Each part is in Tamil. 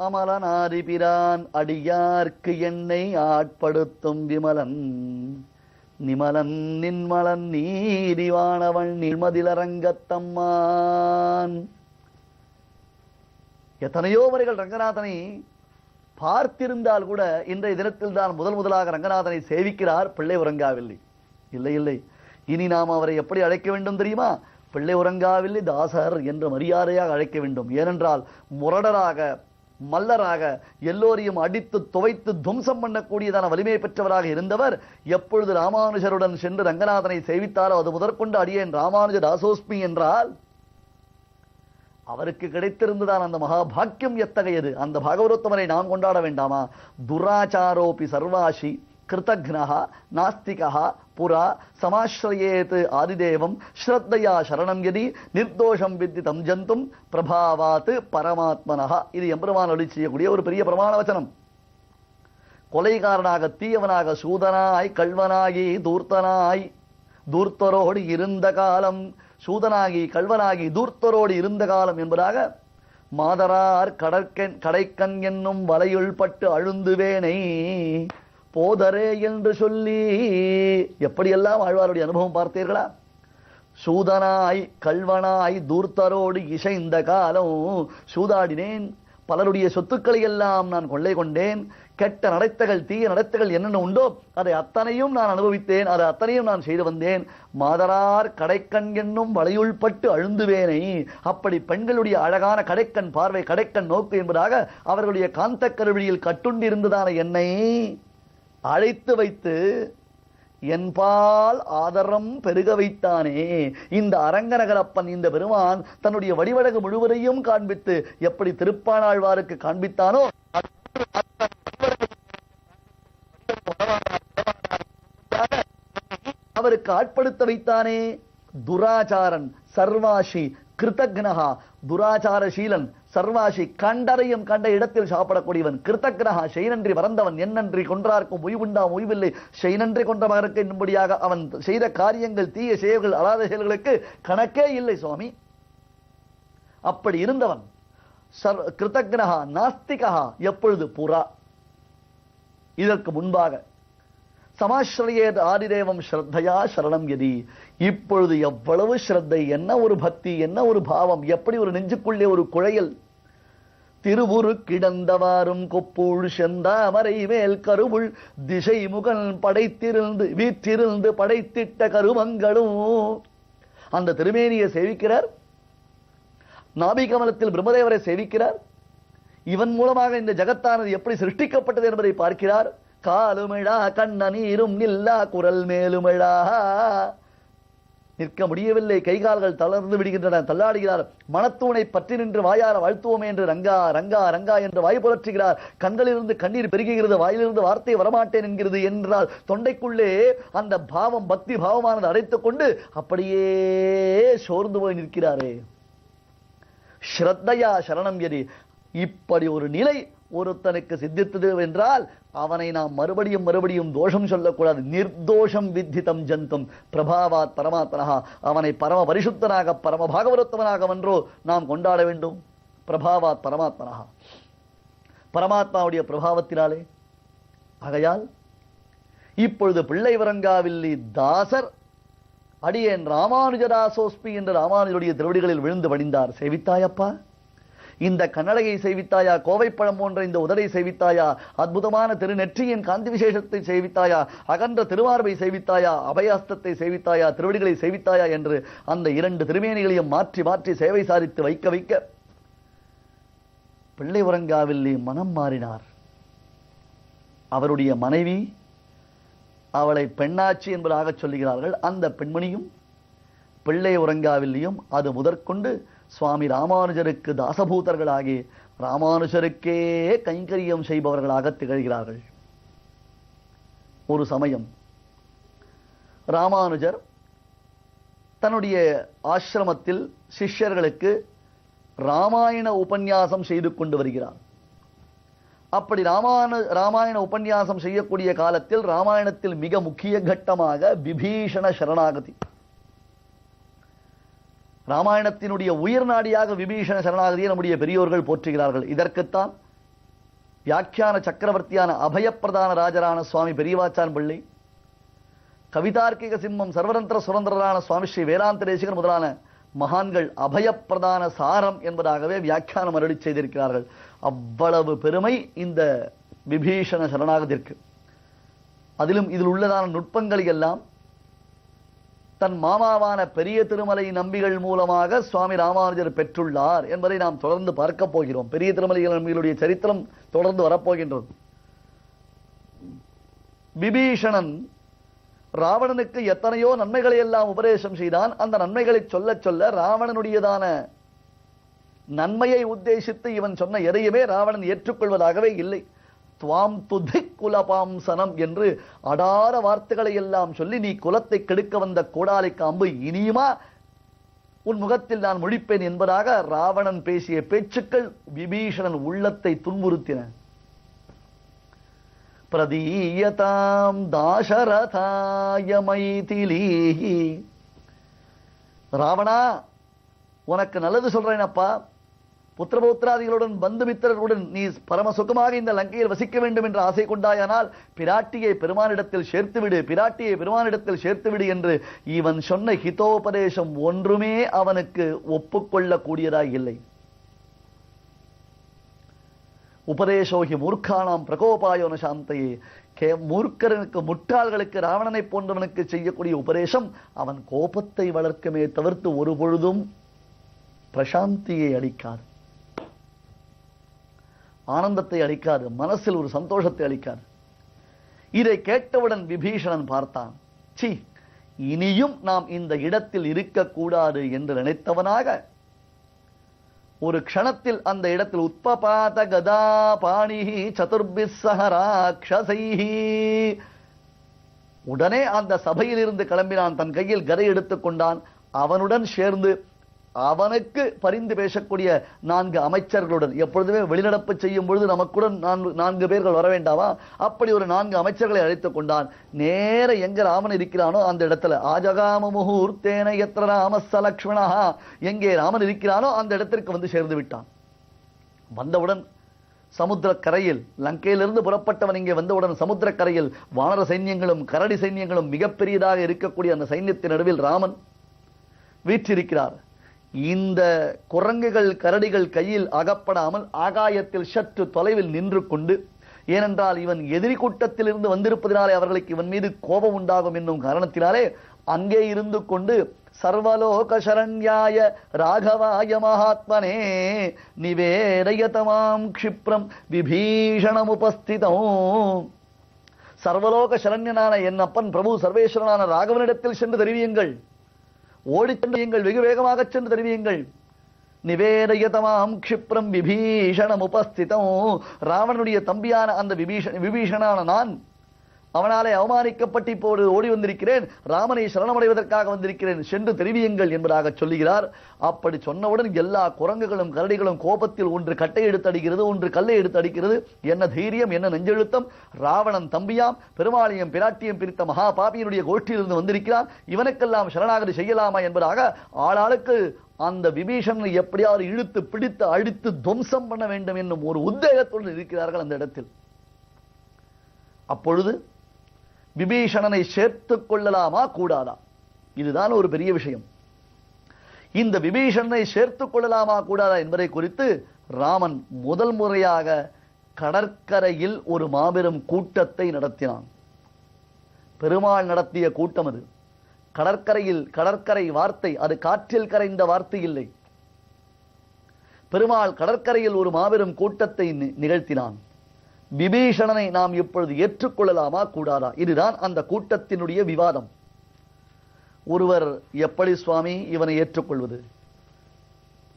அமலனாரிபிரான் அடியார்க்கு என்னை ஆட்படுத்தும் விமலன் நிமலன் நின்மலன் நீதிவானவன் நிர்மதிலரங்கத்தம்மான். எத்தனையோ முறைகள் ரங்கநாதனை பார்த்திருந்தால் கூட இன்றைய தினத்தில் தான் முதலாக ரங்கநாதனை சேவிக்கிறார் பிள்ளை உறங்காவில்லை. இல்லை இல்லை, இனி நாம் அவரை எப்படி அழைக்க வேண்டும் தெரியுமா? பிள்ளை உறங்காவில்லை தாசர் என்று மரியாதையாக அழைக்க வேண்டும். ஏனென்றால் முரடராக மல்லராக எல்லோரையும் அடித்து துவைத்து துவம்சம் பண்ணக்கூடியதான வலிமை பெற்றவராக இருந்தவர் எப்பொழுது ராமானுஜருடன் சென்று ரங்கநாதனை சேவித்தாரோ அது முதற்கொண்டு அடியேன் ராமானுஜ தாசோஸ்மி என்றால் அவருக்கு கிடைத்திருந்ததான் அந்த மகாபாக்கியம் எத்தகையது. அந்த பாகவரோத்தமரை நாம் கொண்டாட வேண்டாமா? துராச்சாரோபி சர்வாஷி கிருதக்னஹ நாஸ்திகஹ புரா சமாஸ்ரயேத் ஆதிதேவம் ஸ்ரத்தையா சரணம் யதி நிர்தோஷம் வித்தி தம் ஜந்தும் பிரபாவாத் பரமாத்மனஹ. இது எம்பெருமான் அருளி செய்யக்கூடிய ஒரு பெரிய பிரமாண வச்சனம். கொலைகாரனாக தீயவனாக சூதனாய் கள்வனாகி தூர்த்தனாய் தூர்த்தரோடு இருந்த காலம், சூதனாகி கள்வனாகி தூர்த்தரோடு இருந்த காலம் என்பதாக மாதரார் கடைக்கண் என்னும் வலையுள் பட்டு அழுந்துவேனை போதரே என்று சொல்லி எப்படியெல்லாம் ஆழ்வாருடைய அனுபவம் பார்த்தீர்களா? சூதனாய் கள்வனாய் தூர்த்தரோடு இசைந்த காலம் சூதாடினேன், பலருடைய சொத்துக்களை எல்லாம் நான் கொள்ளை கொண்டேன், கெட்ட நடத்தைகள் தீய நடத்தைகள் என்னென்ன உண்டோ அதை அத்தனையும் நான் அனுபவித்தேன், அதை அத்தனையும் நான் செய்து வந்தேன். மாதரார் கடைக்கண் என்னும் வலையுள்பட்டு அழுந்துவேனை. அப்படி பெண்களுடைய அழகான கடைக்கண் பார்வை கடைக்கண் நோக்கு என்பதாக அவர்களுடைய காந்த கருவிழியில் கட்டுண்டிருந்ததான என்னை அழைத்து வைத்து என்பால் ஆதரம் பெருக வைத்தானே. இந்த அரங்கநகரப்பன் இந்த பெருமான் தன்னுடைய வடிவழகு முழுவதையும் காண்பித்து எப்படி திருப்பாணாழ்வாருக்கு காண்பித்தானோ அவருக்கு ஆட்படுத்த வைத்தானே. துராச்சாரன் சர்வாஷி கிருதக்னஹா, துராச்சாரசீலன் சர்வாஷி கண்டரையும் கண்ட இடத்தில் சாப்பிடக்கூடியவன், கிருதக்னஹா செய்நன்றி மறந்தவன், என்னன்றி கொன்றார்க்கும் உய்வுண்டாம் உய்வில்லை செய்நன்றி கொன்ற மகருக்கு என்னும்படியாக அவன் செய்த காரியங்கள் தீய செயல்கள் அலாத செயல்களுக்கு கணக்கே இல்லை சுவாமி. அப்படி இருந்தவன் கிருதக்னஹா நாஸ்திகஹா எப்பொழுது புறா. இதற்கு முன்பாக சமாஸ்ரயேத் ஆதிதேவம் ஸ்ரத்தையா சரணம் யதி. இப்பொழுது எவ்வளவு ஸ்ரத்தை, என்ன ஒரு பக்தி, என்ன ஒரு பாவம், எப்படி ஒரு நெஞ்சுக்குள்ளே ஒரு குழையல். திருவுரு கிடந்தவாறும் கொப்புள் செந்தாமரை மேல் கருவுள் திசை முகன் படைத்திருந்து வீற்றிருந்து படைத்திட்ட கருமங்களும். அந்த திருமேனியை சேவிக்கிறார், நாபிகமலத்தில் பிரம்மதேவரை சேவிக்கிறார். இவன் மூலமாக இந்த ஜகத்தானது எப்படி சிருஷ்டிக்கப்பட்டது என்பதை பார்க்கிறார். காலுமிழா கண்ண நீரும் நில்லா குரல் மேலுமிழா. நிற்க முடியவில்லை, கைகால்கள் தளர்ந்து விடுகின்றன, தள்ளாடுகிறார். மனத்தூணை பற்றி நின்று வாயார வாழ்த்துவோமே என்று ரங்கா ரங்கா ரங்கா என்று வாய் புலற்றுகிறார். கண்களிலிருந்து கண்ணீர் பெருகுகிறது, வாயிலிருந்து வார்த்தை வரமாட்டேன் என்கிறது. என்றால் தொண்டைக்குள்ளே அந்த பாவம் பக்தி பாவமானது அடைத்துக் கொண்டு அப்படியே சோர்ந்து போய் நிற்கிறாரே. ஸ்ரத்தையா சரணம் யதி. இப்படி ஒரு நிலை ஒருத்தனுக்கு சித்தித்தது என்றால் அவனை நாம் மறுபடியும் மறுபடியும் தோஷம் சொல்லக்கூடாது. நிர்தோஷம் வித்திதம் ஜந்தும் பிரபாவாத் பரமாத்மனஹா. அவனை பரம பரிசுத்தனாக பரம பாகவரோத்தமனாக வென்றோ நாம் கொண்டாட வேண்டும். பிரபாவாத் பரமாத்மனஹா, பரமாத்மாவுடைய பிரபாவத்தினாலே. ஆகையால் இப்பொழுது பிள்ளை வரங்காவில்லி தாசர் அடியேன் ராமானுஜதாசோஸ்மி என்று ராமானுஜருடைய திருவடிகளில் விழுந்து வடிந்தார். சேவித்தாயப்பா, இந்த கன்னடையை சேவித்தாயா, கோவைப்பழம் போன்ற இந்த உதரை சேவித்தாயா, அற்புதமான திருநெற்றியின் காந்தி விசேஷத்தை சேவித்தாயா, அகன்ற திருவார்வை சேவித்தாயா, அபயாஸ்தத்தை சேவித்தாயா, திருவடிகளை சேவித்தாயா என்று அந்த இரண்டு திருமேனிகளையும் மாற்றி மாற்றி சேவை சாதித்து வைக்க வைக்க பிள்ளை உறங்காவில்லி மனம் மாறினார். அவருடைய மனைவி, அவளை பெண்ணாச்சி என்பதாக சொல்லுகிறார்கள். அந்த பெண்மணியும் பிள்ளை உறங்காவில்லியும் அது முதற்கொண்டு சுவாமி ராமானுஜருக்கு தாசபூதர்களாகி ராமானுஜருக்கே கைங்கரியம் செய்பவர்களாக திகழ்கிறார்கள். ஒரு சமயம் ராமானுஜர் தன்னுடைய ஆசிரமத்தில் சிஷ்யர்களுக்கு ராமாயண உபன்யாசம் செய்து கொண்டு வருகிறார். அப்படி ராமாயண உபன்யாசம் செய்யக்கூடிய காலத்தில் ராமாயணத்தில் மிக முக்கிய கட்டமாக விபீஷண சரணாகதி. ராமாயணத்தினுடைய உயிர் நாடியாக விபீஷண சரணாகதியை நம்முடைய பெரியோர்கள் போற்றுகிறார்கள். இதற்குத்தான் வியாக்கியான சக்கரவர்த்தியான அபயப்பிரதான ராஜரான சுவாமி பெரியவாச்சான் பிள்ளை, கவிதார்க்கிக சிம்மம் சர்வதந்திர சுரந்திரரான சுவாமி ஸ்ரீ வேதாந்த தேசிகர் முதலான மகான்கள் அபயப்பிரதான சாரம் என்பதாகவே வியாக்கியானம் அருளி செய்திருக்கிறார்கள். அவ்வளவு பெருமை இந்த விபீஷண சரணாகதிற்கு. அதிலும் இதில் உள்ளதான நுட்பங்களை எல்லாம் தன் மாமாவான பெரிய திருமலை நம்பிகள் மூலமாக சுவாமி ராமானுஜர் பெற்றுள்ளார் என்பதை நாம் தொடர்ந்து பார்க்க போகிறோம். பெரிய திருமலை நம்பிகளுடைய சரித்திரம் தொடர்ந்து வரப்போகின்றது. விபீஷணன் ராவணனுக்கு எத்தனையோ நன்மைகளை எல்லாம் உபதேசம் செய்தான். அந்த நன்மைகளை சொல்ல சொல்ல ராவணனுடையதான நன்மையை உத்தேசித்து இவன் சொன்ன எதையுமே ராவணன் ஏற்றுக்கொள்வதாகவே இல்லை. துவாம் துதி குலபாம்சனம் என்று அடார வார்த்தைகளை எல்லாம் சொல்லி, நீ குலத்தை கெடுக்க வந்த கோடாலை காம்பு, இனியுமா உன் முகத்தில் நான் முழிப்பேன் என்பதாக ராவணன் பேசிய பேச்சுக்கள் விபீஷணன் உள்ளத்தை துன்புறுத்தின. பிரதீயதாம் தாசரதாய மைதிலீஹி, ராவணா உனக்கு நல்லது சொல்றேனப்பா, புத்திரபௌத்திராதிகளுடன் பந்து மித்திரர்களுடன் நீ பரம சுகமாக இந்த லங்கையில் வசிக்க வேண்டும் என்று ஆசை கொண்டாயானால் பிராட்டியை பெருமானிடத்தில் சேர்த்துவிடு, பிராட்டியை பெருமானிடத்தில் சேர்த்துவிடு என்று இவன் சொன்ன ஹிதோபதேசம் ஒன்றுமே அவனுக்கு ஒப்புக்கொள்ளக்கூடியதாய் இல்லை. உபதேசோகி மூர்க்கானாம் பிரகோபாயோன சாந்தையே, மூர்க்கனுக்கு முட்டாள்களுக்கு ராவணனை போன்றவனுக்கு செய்யக்கூடிய உபதேசம் அவன் கோபத்தை வளர்க்குமே தவிர்த்து ஒரு பொழுதும் பிரசாந்தியை அளிக்காது, ஆனந்தத்தை அளிக்காது, மனசில் ஒரு சந்தோஷத்தை அளிக்காது. இதை கேட்டவுடன் விபீஷணன் பார்த்தான். சி, இனியும் நாம் இந்த இடத்தில் இருக்கக்கூடாது என்று நினைத்தவனாக ஒரு க்ஷணத்தில் அந்த இடத்தில் உத்பபாத கதா பாணிஹி சதுர்பிஸ்ஸஹ ராக்ஷசைஹி, உடனே அந்த சபையில் இருந்து கிளம்பினான். தன் கையில் கதை எடுத்துக் கொண்டான். அவனுடன் சேர்ந்து அவனுக்கு பரிந்து பேசக்கூடிய 4 அமைச்சர்களுடன், எப்பொழுதுமே வெளிநடப்பு செய்யும் பொழுது நமக்குடன் 4 பேர்கள் வர வேண்டாமா, அப்படி ஒரு 4 அமைச்சர்களை அழைத்துக் கொண்டான். நேர எங்க ராமன் இருக்கிறானோ அந்த இடத்துல ஆஜகாம முகூர்த்தேன எத்திர ராமஸ்ஸ லக்ஷ்மணா, எங்கே ராமன் இருக்கிறானோ அந்த இடத்திற்கு வந்து சேர்ந்து விட்டான். வந்தவுடன் சமுத்திர கரையில், லங்கையிலிருந்து புறப்பட்டவன் இங்கே வந்தவுடன் சமுத்திர கரையில் வானர சைன்யங்களும் கரடி சைன்யங்களும் மிகப்பெரியதாக இருக்கக்கூடிய அந்த சைன்யத்தின் நடுவில் ராமன் வீற்றிருக்கிறார். இந்த குரங்குகள் கரடிகள் கையில் அகப்படாமல் ஆகாயத்தில் சற்று தொலைவில் நின்று கொண்டு, ஏனென்றால் இவன் எதிரி கூட்டத்தில் இருந்து வந்திருப்பதினாலே அவர்களுக்கு இவன் மீது கோபம் உண்டாகும் என்னும் காரணத்தினாலே அங்கே இருந்து கொண்டு சர்வலோக சரண்யாய ராகவாய மகாத்மனே நிவேதயதமாம் க்ஷிப்ரம் விபீஷணம் உபஸ்திதம், சர்வலோக சரண்யனான என் அப்பன் பிரபு சர்வேஸ்வரனான ராகவனிடத்தில் சென்று தெரிவியுங்கள், ஓடி சென்று வெகு வேகமாக சென்று தெரிவியுங்கள். நிவேதயதமாம் க்ஷிப்ரம் விபீஷணம் உபஸ்திதம், ராவணனுடைய தம்பியான அந்த விபீஷணனான நான் அவனாலே அவமானிக்கப்பட்டு இப்போது ஓடி வந்திருக்கிறேன், ராமனை சரணமடைவதற்காக வந்திருக்கிறேன், சென்று தெரிவியுங்கள் என்பதாக சொல்லுகிறார். அப்படி சொன்னவுடன் எல்லா குரங்குகளும் கரடிகளும் கோபத்தில் ஒன்று கட்டை எடுத்து அடிக்கிறது, ஒன்று கல்லை எடுத்து அடிக்கிறது. என்ன தைரியம், என்ன நெஞ்செழுத்தம்! ராவணன் தம்பியாம், பெருமாளையும் பிராட்டியும் பிரித்த மகா பாபியினுடைய கோஷ்டியிலிருந்து வந்திருக்கிறான், இவனுக்கெல்லாம் சரணாகதி செய்யலாமா என்பதாக ஆளாளுக்கு அந்த விபீஷணனை எப்படியாவது இழுத்து பிடித்து அடித்து துவம்சம் பண்ண வேண்டும் என்னும் ஒரு உத்தேகத்துடன் இருக்கிறார்கள் அந்த இடத்தில். அப்பொழுது விபீஷணனை சேர்த்துக் கொள்ளலாமா கூடாதா, இதுதான் ஒரு பெரிய விஷயம். இந்த விபீஷணனை சேர்த்துக் கொள்ளலாமா கூடாதா என்பதை குறித்து ராமன் முதல் முறையாக கடற்கரையில் ஒரு மாபெரும் கூட்டத்தை நடத்தினான். பெருமாள் நடத்திய கூட்டம் அது. கடற்கரையில், கடற்கரை வார்த்தை அது காற்றில் கரைந்த வார்த்தை இல்லை. பெருமாள் கடற்கரையில் ஒரு மாபெரும் கூட்டத்தை நிகழ்த்தினான். விபீஷணனை நாம் இப்பொழுது ஏற்றுக்கொள்ளலாமா கூடாதா, இதுதான் அந்த கூட்டத்தினுடைய விவாதம். ஒருவர், எப்படி சுவாமி இவனை ஏற்றுக்கொள்வது,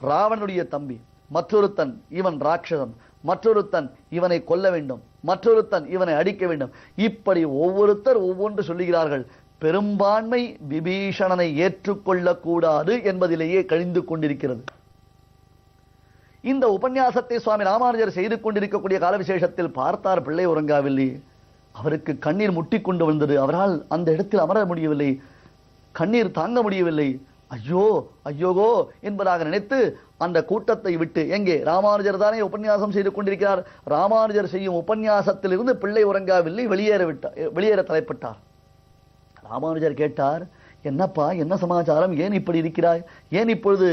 ராவனுடைய தம்பி, மற்றொருத்தன் இவன் ராட்சசன், மற்றொருத்தன் இவனை கொல்ல வேண்டும், மற்றொருத்தன் இவனை அடிக்க வேண்டும், இப்படி ஒவ்வொருத்தர் ஒவ்வொன்று சொல்லுகிறார்கள். பெரும்பான்மை விபீஷணனை ஏற்றுக்கொள்ளக்கூடாது என்பதிலேயே கழிந்து கொண்டிருக்கிறது. இந்த உபன்யாசத்தை சுவாமி ராமானுஜர் செய்து கொண்டிருக்கக்கூடிய கால விசேஷத்தில் பார்த்தார் பிள்ளை உறங்காவில்லை. அவருக்கு கண்ணீர் முட்டி கொண்டு வந்தது. அவரால் அந்த இடத்தில் அமர முடியவில்லை, கண்ணீர் தாங்க முடியவில்லை. ஐயோ ஐயோகோ என்பதாக நினைத்து அந்த கூட்டத்தை விட்டு, எங்கே ராமானுஜர் தானே உபன்யாசம் செய்து கொண்டிருக்கிறார், ராமானுஜர் செய்யும் உபன்யாசத்தில் இருந்து பிள்ளை உறங்காவில்லை வெளியேற தலைப்பட்டார். ராமானுஜர் கேட்டார், என்னப்பா என்ன சமாச்சாரம், ஏன் இப்படி இருக்கிறாய், ஏன் இப்பொழுது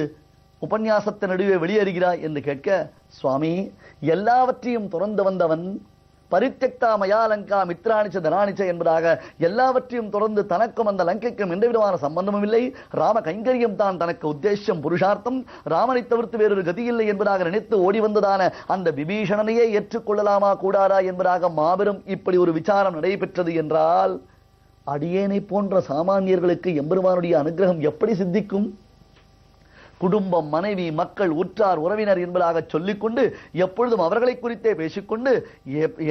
உபன்யாசத்தின் நடுவே வெளியேறுகிறாய் என்று கேட்க, சுவாமி எல்லாவற்றையும் துறந்து வந்தவன் பரித்தெக்தா மயா லங்கா மித்ராணிச்ச தனானிச்ச என்பதாக எல்லாவற்றையும் தொடர்ந்து தனக்கும் அந்த லங்கைக்கும் எந்த விதமான சம்பந்தமும் இல்லை, ராம கைங்கரியம் தான் தனக்கு உத்தேசம் புருஷார்த்தம், ராமனை தவிர்த்து வேறொரு கதியில்லை என்பதாக நினைத்து ஓடி வந்ததான அந்த விபீஷணனையே ஏற்றுக்கொள்ளலாமா கூடாதா என்பதாக மாபெரும் இப்படி ஒரு விசாரம் நடைபெற்றது என்றால், அடியேனை போன்ற சாமானியர்களுக்கு எம்பெருமானுடைய அனுகிரகம் எப்படி சித்திக்கும்? குடும்பம், மனைவி, மக்கள், உற்றார், உறவினர் என்பதாக சொல்லிக்கொண்டு எப்பொழுதும் அவர்களை குறித்தே பேசிக்கொண்டு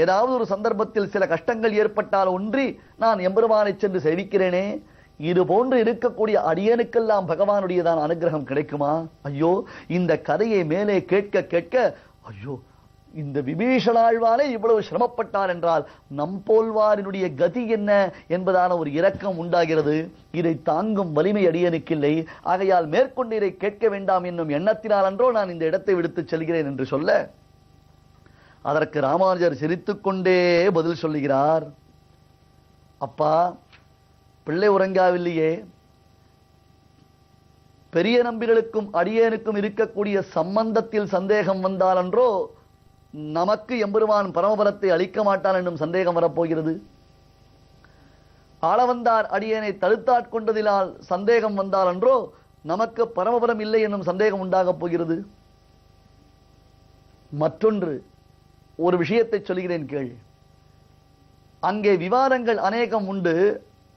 ஏதாவது ஒரு சந்தர்ப்பத்தில் சில கஷ்டங்கள் ஏற்பட்டால் ஒன்றி நான் எம்பெருமானை சென்று சேவிக்கிறேனே, இது போன்று இருக்கக்கூடிய அடியனுக்கெல்லாம் பகவானுடையதான் அனுகிரகம் கிடைக்குமா? ஐயோ, இந்த கதையை மேலே கேட்க கேட்க ஐயோ, இந்த விபீஷணாழ்வானே இவ்வளவு சிரமப்பட்டார் என்றால் நம்போல்வாரினுடைய கதி என்ன என்பதான ஒரு இரக்கம் உண்டாகிறது. இதை தாங்கும் வலிமை அடியனுக்கில்லை, ஆகையால் மேற்கொண்டு இதை கேட்க வேண்டாம் என்னும் எண்ணத்தினால் அன்றோ நான் இந்த இடத்தை விடுத்து செல்கிறேன் என்று சொல்ல, அதற்கு ராமானுஜர் சிரித்துக்கொண்டே பதில் சொல்லுகிறார், அப்பா பிள்ளை உறங்காவில்லையே, பெரிய நம்பிகளுக்கும் அடியேனுக்கும் இருக்கக்கூடிய சம்பந்தத்தில் சந்தேகம் வந்தால் அன்றோ நமக்கு எம்பெருமான் பரமபலத்தை அளிக்க மாட்டான் என்னும் சந்தேகம் வரப்போகிறது. ஆளவந்தார் அடியேனை தடுத்தாட்கொண்டதினால் சந்தேகம் வந்தால் அன்றோ நமக்கு பரமபலம் இல்லை என்னும் சந்தேகம் உண்டாகப் போகிறது. மற்றொன்று ஒரு விஷயத்தை சொல்கிறேன் கேள். அங்கே விவாதங்கள் அநேகம் உண்டு,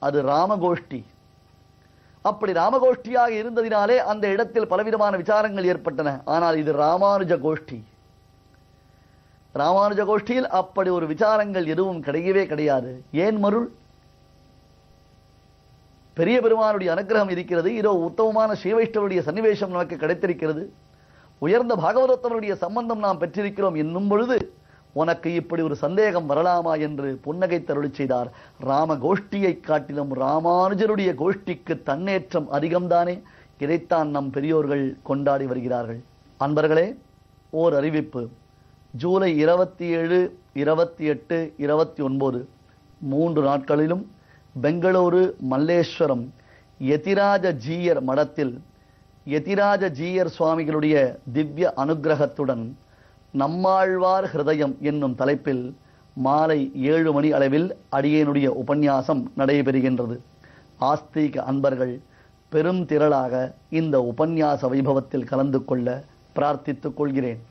அது ராமகோஷ்டி. அப்படி ராமகோஷ்டியாக இருந்ததினாலே அந்த இடத்தில் பலவிதமான விசாரங்கள் ஏற்பட்டன. ஆனால் இது ராமானுஜ கோஷ்டி. ராமானுஜ கோஷ்டியில் அப்படி ஒரு விசாரங்கள் எதுவும் கிடையவே கிடையாது. ஏன் மருள்? பெரிய பெருமானுடைய அனுகிரகம் இருக்கிறது, இதோ உத்தமமான ஸ்ரீவைஷ்ணவருடைய சன்னிவேசம் நமக்கு கிடைத்திருக்கிறது, உயர்ந்த பாகவதோத்தமருடைய சம்பந்தம் நாம் பெற்றிருக்கிறோம் என்னும் பொழுது உனக்கு இப்படி ஒரு சந்தேகம் வரலாமா என்று புன்னகை தருளி செய்தார். ராம கோஷ்டியை காட்டிலும் ராமானுஜருடைய கோஷ்டிக்கு தன்னேற்றம் அதிகம்தானே. இதைத்தான் நம் பெரியோர்கள் கொண்டாடி வருகிறார்கள். அன்பர்களே, ஓர் அறிவிப்பு. ஜூலை 27, 28, 29 3 நாட்களிலும் பெங்களூரு மல்லேஸ்வரம் யதிராஜ ஜீயர் மடத்தில் யதிராஜ ஜீயர் சுவாமிகளுடைய திவ்ய அனுகிரகத்துடன் நம்மாழ்வார் ஹிருதயம் என்னும் தலைப்பில் மாலை 7 மணி அளவில் அடியேனுடைய உபன்யாசம் நடைபெறுகின்றது. ஆஸ்திக அன்பர்கள் பெரும் திரளாக இந்த உபன்யாச வைபவத்தில் கலந்து கொள்ள பிரார்த்தித்துக் கொள்கிறேன்.